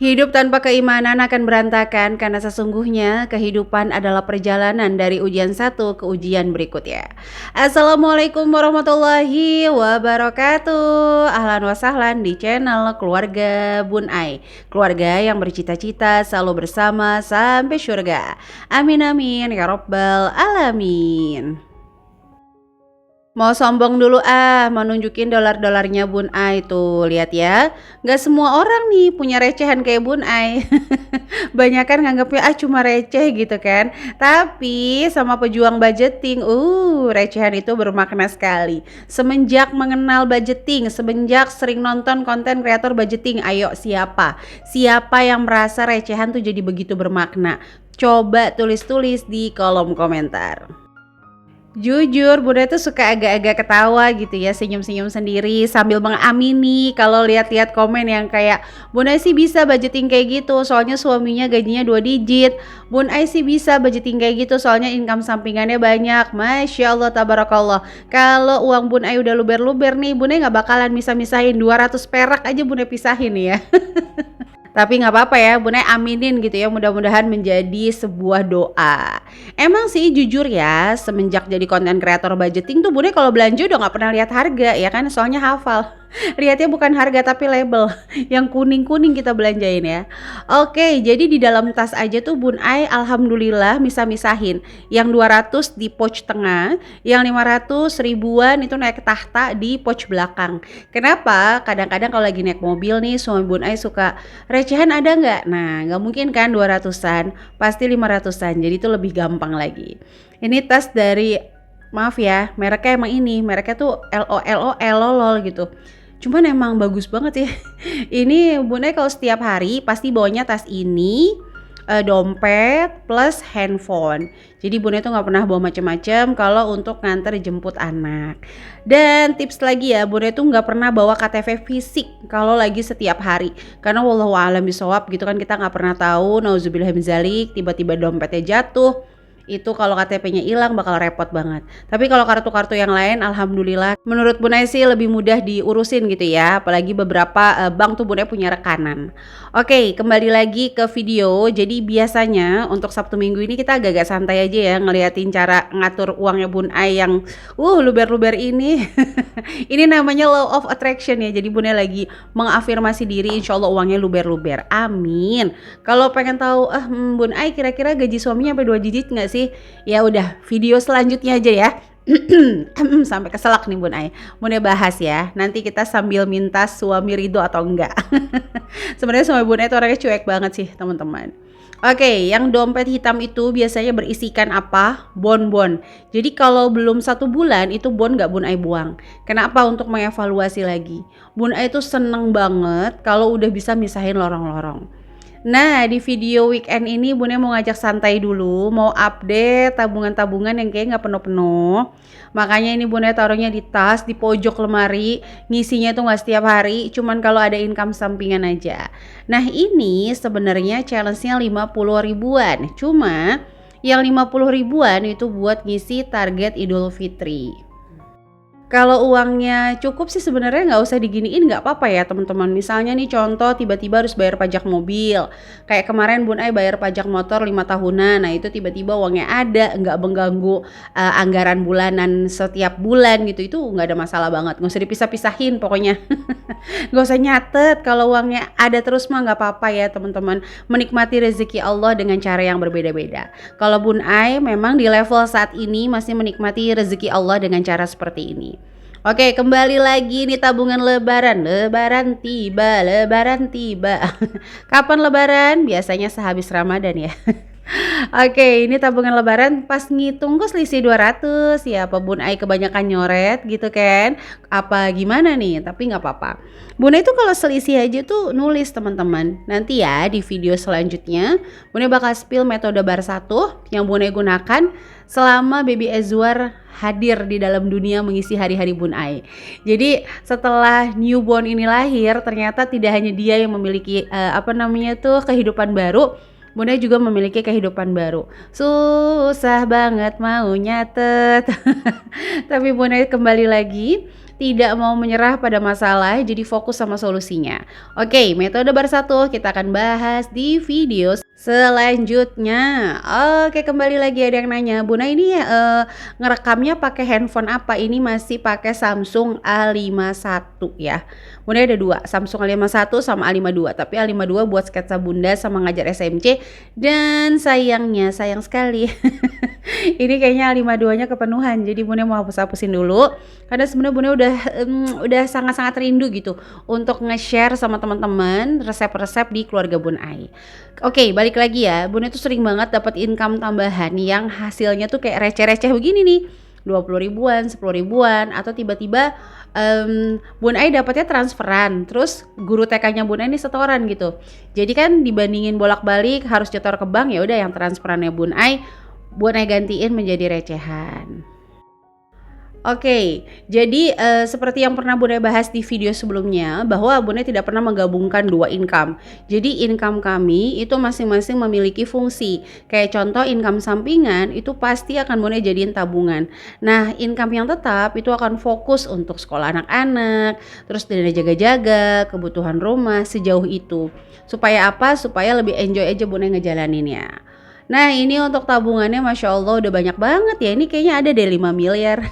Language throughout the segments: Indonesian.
Hidup tanpa keimanan akan berantakan karena sesungguhnya kehidupan adalah perjalanan dari ujian satu ke ujian berikutnya. Assalamualaikum warahmatullahi wabarakatuh. Ahlan wa sahlan di channel Keluarga Bun Ai. Keluarga yang bercita-cita selalu bersama sampai surga. Amin amin ya rabbal alamin. Mau sombong dulu mau nunjukin dolar-dolarnya Bun Ai tuh, lihat ya. Nggak semua orang nih punya recehan kayak Bun Ai. Banyakan nganggapnya cuma receh gitu kan. Tapi sama pejuang budgeting, recehan itu bermakna sekali. Semenjak mengenal budgeting, semenjak sering nonton konten kreator budgeting, ayo siapa? Siapa yang merasa recehan tuh jadi begitu bermakna? Coba tulis-tulis di kolom komentar. Jujur, Bunda tuh suka agak-agak ketawa gitu ya, senyum-senyum sendiri sambil mengamini kalau lihat-lihat komen yang kayak Bunda sih bisa budgeting kayak gitu soalnya suaminya gajinya 2 digit. Bun Ai sih bisa budgeting kayak gitu soalnya income sampingannya banyak. Masya Allah tabarakallah. Kalau uang Bun Ai udah luber-luber nih, Bun Ai gak bakalan bisa-misahin 200 perak aja Bun Ai pisahin ya. Tapi nggak apa-apa ya, Bun Ai aminin gitu ya, mudah-mudahan menjadi sebuah doa. Emang sih jujur ya, semenjak jadi konten kreator budgeting tuh Bun Ai kalau belanja udah nggak pernah lihat harga ya kan, soalnya hafal. Lihatnya bukan harga tapi label yang kuning-kuning kita belanjain ya. Oke, jadi di dalam tas aja tuh Bun Ai alhamdulillah misah-misahin. Yang 200 di pouch tengah, yang 500 ribuan itu naik ke tahta di pouch belakang. Kenapa? Kadang-kadang kalau lagi naik mobil nih suami Bun Ai suka recehan ada nggak? Nah, nggak mungkin kan 200-an, pasti 500-an. Jadi itu lebih gampang lagi. Ini tas dari, maaf ya, mereknya emang ini, mereknya tuh LOL gitu. Cuman emang bagus banget ya. Ini Bun Ai kalau setiap hari pasti bawanya tas ini, dompet plus handphone. Jadi Bun Ai tuh nggak pernah bawa macam-macam kalau untuk nganter jemput anak. Dan tips lagi ya, Bun Ai tuh nggak pernah bawa KTP fisik kalau lagi setiap hari. Karena wallahu a'lam bishawab gitu kan, kita nggak pernah tahu, nauzubillah min dzalik, tiba-tiba dompetnya jatuh. Itu kalau KTP-nya hilang bakal repot banget. Tapi kalau kartu-kartu yang lain alhamdulillah menurut Bun Ai sih lebih mudah diurusin gitu ya. Apalagi beberapa bank tuh Bun Ai punya rekanan. Oke, kembali lagi ke video. Jadi biasanya untuk Sabtu Minggu ini kita agak-agak santai aja ya ngeliatin cara ngatur uangnya Bun Ai yang luber-luber ini. Ini namanya law of attraction ya. Jadi Bun Ai lagi mengafirmasi diri, insya Allah uangnya luber-luber. Amin. Kalau pengen tahu Bun Ai kira-kira gaji suaminya sampai 2 digit nggak sih? Ya udah, video selanjutnya aja ya. Sampai keselak nih Bun Ai. Bun Ai bahas ya. Nanti kita sambil minta suami ridho atau enggak. Sebenarnya suami Bun Ai itu orangnya cuek banget sih teman-teman. Oke, yang dompet hitam itu biasanya berisikan apa? Bon-bon. Jadi kalau belum 1 bulan itu bon nggak Bun Ai buang. Kenapa? Untuk mengevaluasi lagi. Bun Ai itu seneng banget kalau udah bisa misahin lorong-lorong. Nah, di video weekend ini Bun Ai mau ngajak santai dulu, mau update tabungan-tabungan yang kayak nggak penuh-penuh. Makanya ini Bun Ai taruhnya di tas, di pojok lemari, ngisinya tuh nggak setiap hari, cuman kalau ada income sampingan aja. Nah ini sebenarnya challenge-nya 50 ribuan, cuma yang 50 ribuan itu buat ngisi target Idul Fitri. Kalau uangnya cukup sih sebenarnya nggak usah diginiin, nggak apa-apa ya teman-teman. Misalnya nih contoh tiba-tiba harus bayar pajak mobil. Kayak kemarin Bun Ai bayar pajak motor 5 tahunan. Nah itu tiba-tiba uangnya ada, nggak mengganggu anggaran bulanan setiap bulan gitu. Itu nggak ada masalah banget. Nggak usah dipisah-pisahin pokoknya. Nggak usah nyatet. Kalau uangnya ada terus mah nggak apa-apa ya teman-teman. Menikmati rezeki Allah dengan cara yang berbeda-beda. Kalau Bun Ai memang di level saat ini masih menikmati rezeki Allah dengan cara seperti ini. Oke, kembali lagi nih tabungan lebaran. Lebaran tiba. Kapan lebaran? Biasanya sehabis Ramadan ya. Oke, ini tabungan lebaran pas ngitung kok selisih 200 ya, apa Bun Ai kebanyakan nyoret gitu kan? Apa gimana nih? Tapi nggak apa-apa. Bun Ai tuh kalau selisih aja tuh nulis teman-teman. Nanti ya di video selanjutnya Bun Ai bakal spill metode bar 1 yang Bun Ai gunakan selama baby Azwar hadir di dalam dunia mengisi hari-hari Bun Ai. Jadi setelah newborn ini lahir, ternyata tidak hanya dia yang memiliki kehidupan baru, Bun Ai juga memiliki kehidupan baru. Susah banget mau nyatet. Tapi Bun Ai kembali lagi, tidak mau menyerah pada masalah, jadi fokus sama solusinya. Oke, metode bar satu kita akan bahas di video selanjutnya. Oke, kembali lagi ada yang nanya, Buna ini ngerekamnya pakai handphone apa? Ini masih pakai Samsung A51 ya. Bunda ada dua, Samsung A51 sama A52. Tapi A52 buat sketsa bunda sama ngajar SMC. Dan sayang sekali ini kayaknya A52-nya kepenuhan. Jadi Bunda mau hapus-hapusin dulu. Karena sebenarnya Bunda udah sangat-sangat rindu gitu untuk nge-share sama teman-teman resep-resep di keluarga Bun Ai. Oke, balik lagi ya. Bunda tuh sering banget dapat income tambahan yang hasilnya tuh kayak receh-receh begini nih. 20 ribuan, 10 ribuan, atau tiba-tiba Bun Ai dapatnya transferan, terus guru TK-nya Bun Ai ini setoran gitu. Jadi kan dibandingin bolak-balik harus nyetor ke bank, ya udah yang transferannya Bun Ai gantiin menjadi recehan. Oke, jadi seperti yang pernah Bunda bahas di video sebelumnya, bahwa Bunda tidak pernah menggabungkan dua income. Jadi income kami itu masing-masing memiliki fungsi. Kayak contoh income sampingan itu pasti akan Bunda jadiin tabungan. Nah, income yang tetap itu akan fokus untuk sekolah anak-anak, terus dana jaga-jaga, kebutuhan rumah sejauh itu. Supaya apa? Supaya lebih enjoy aja Bunda ngejalaninnya. Nah, ini untuk tabungannya Masya Allah udah banyak banget ya. Ini kayaknya ada deh 5 miliar.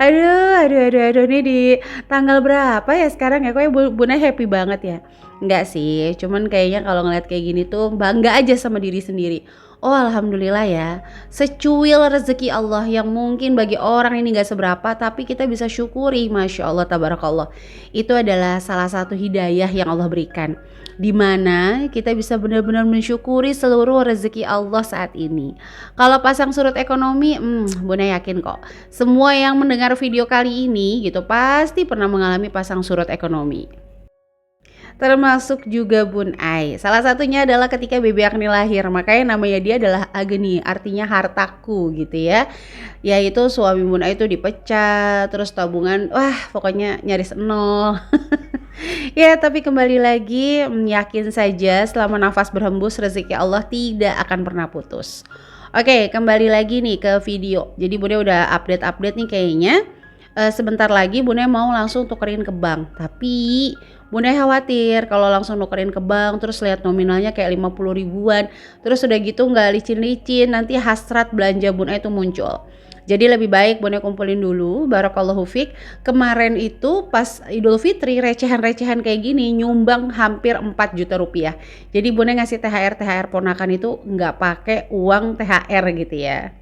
Aduh, ini di tanggal berapa ya sekarang ya? Kok Bunda happy banget ya? Enggak sih, cuman kayaknya kalau ngeliat kayak gini tuh bangga aja sama diri sendiri. Oh alhamdulillah ya, secuil rezeki Allah yang mungkin bagi orang ini gak seberapa, tapi kita bisa syukuri. Masya Allah tabarakallah. Itu adalah salah satu hidayah yang Allah berikan, dimana kita bisa benar-benar mensyukuri seluruh rezeki Allah saat ini. Kalau pasang surut ekonomi, Bunda yakin kok semua yang mendengar video kali ini gitu pasti pernah mengalami pasang surut ekonomi. Termasuk juga Bun Ai. Salah satunya adalah ketika Baby Agni lahir, makanya namanya dia adalah Agni, artinya hartaku gitu ya. Yaitu suami Bun Ai itu dipecat, terus tabungan, wah pokoknya nyaris nol. Ya tapi kembali lagi, yakin saja selama nafas berhembus rezeki Allah tidak akan pernah putus. Oke, kembali lagi nih ke video. Jadi Bunda udah update nih kayaknya. Sebentar lagi Bunda mau langsung tukerin ke bank. Tapi Bunda khawatir kalau langsung nukerin ke bank terus lihat nominalnya kayak 50 ribuan. Terus udah gitu nggak licin-licin, nanti hasrat belanja Bunda itu muncul. Jadi lebih baik Bunda kumpulin dulu. Barakallahu fik. Kemarin itu pas Idul Fitri recehan-recehan kayak gini nyumbang hampir 4 juta rupiah. Jadi Bunda ngasih THR ponakan itu nggak pakai uang THR gitu ya.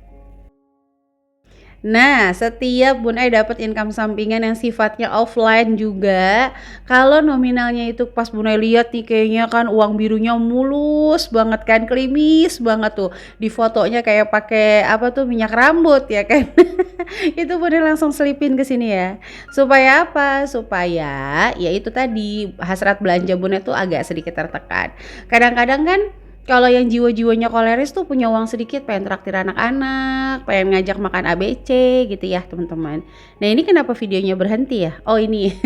Nah, setiap Bun Ai dapat income sampingan yang sifatnya offline juga, kalau nominalnya itu pas Bun Ai lihat nih kayaknya kan uang birunya mulus banget kan, klimis banget tuh. Di fotonya kayak pakai apa tuh minyak rambut ya kan. Itu Bun Ai langsung selipin ke sini ya. Supaya apa? Supaya ya itu tadi hasrat belanja Bun Ai tuh agak sedikit tertekan. Kadang-kadang kan kalau yang jiwa-jiwanya koleris tuh punya uang sedikit pengen traktir anak-anak, pengen ngajak makan ABC gitu ya teman-teman. Nah ini kenapa videonya berhenti ya? Oh ini,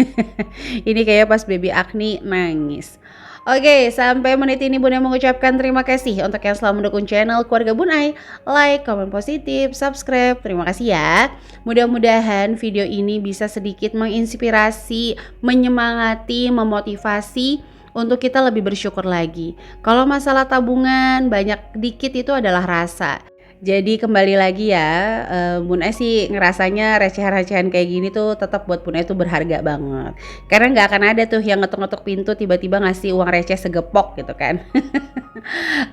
ini kayak pas Baby Agni nangis. Oke, sampai menit ini Bunda mengucapkan terima kasih untuk yang selalu mendukung channel Keluarga Bun Ai. Like, komen positif, subscribe, terima kasih ya. Mudah-mudahan video ini bisa sedikit menginspirasi, menyemangati, memotivasi untuk kita lebih bersyukur lagi. Kalau masalah tabungan banyak dikit itu adalah rasa. Jadi kembali lagi ya, Bun Ai sih ngerasanya recehan-recehan kayak gini tuh tetap buat Bun Ai tuh berharga banget. Karena nggak akan ada tuh yang ngetok-ngetok pintu tiba-tiba ngasih uang receh segepok gitu kan.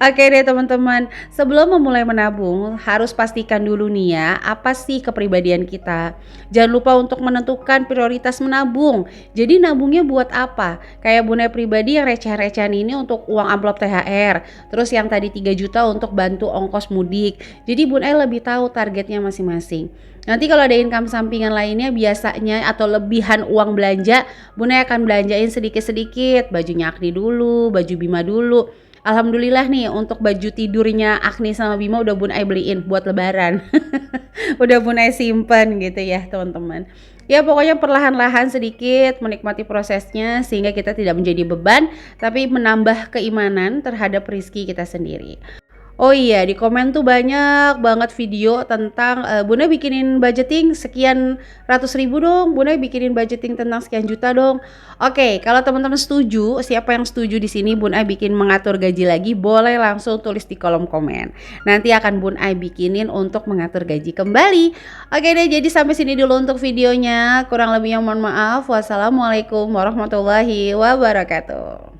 Oke deh teman-teman, sebelum memulai menabung harus pastikan dulu nih ya, apa sih kepribadian kita. Jangan lupa untuk menentukan prioritas menabung. Jadi nabungnya buat apa? Kayak Bun Ai pribadi yang recehan-recehan ini untuk uang amplop THR, terus yang tadi 3 juta untuk bantu ongkos mudik. Jadi Bun Ai lebih tahu targetnya masing-masing. Nanti kalau ada income sampingan lainnya biasanya atau lebihan uang belanja, Bun Ai akan belanjain sedikit-sedikit. Bajunya Agni dulu, baju Bima dulu. Alhamdulillah nih untuk baju tidurnya Agni sama Bima udah Bun Ai beliin buat lebaran. Udah Bun Ai simpen gitu ya teman-teman. Ya pokoknya perlahan-lahan sedikit menikmati prosesnya sehingga kita tidak menjadi beban tapi menambah keimanan terhadap rezeki kita sendiri. Oh iya, di komen tuh banyak banget video tentang, "Bunda bikinin budgeting sekian ratus ribu dong, Bunda bikinin budgeting tentang sekian juta dong." Oke, kalau teman-teman setuju, siapa yang setuju di sini Bun Ai bikin mengatur gaji lagi, boleh langsung tulis di kolom komen. Nanti akan Bun Ai bikinin untuk mengatur gaji kembali. Oke deh, jadi sampai sini dulu untuk videonya. Kurang lebihnya mohon maaf. Wassalamualaikum warahmatullahi wabarakatuh.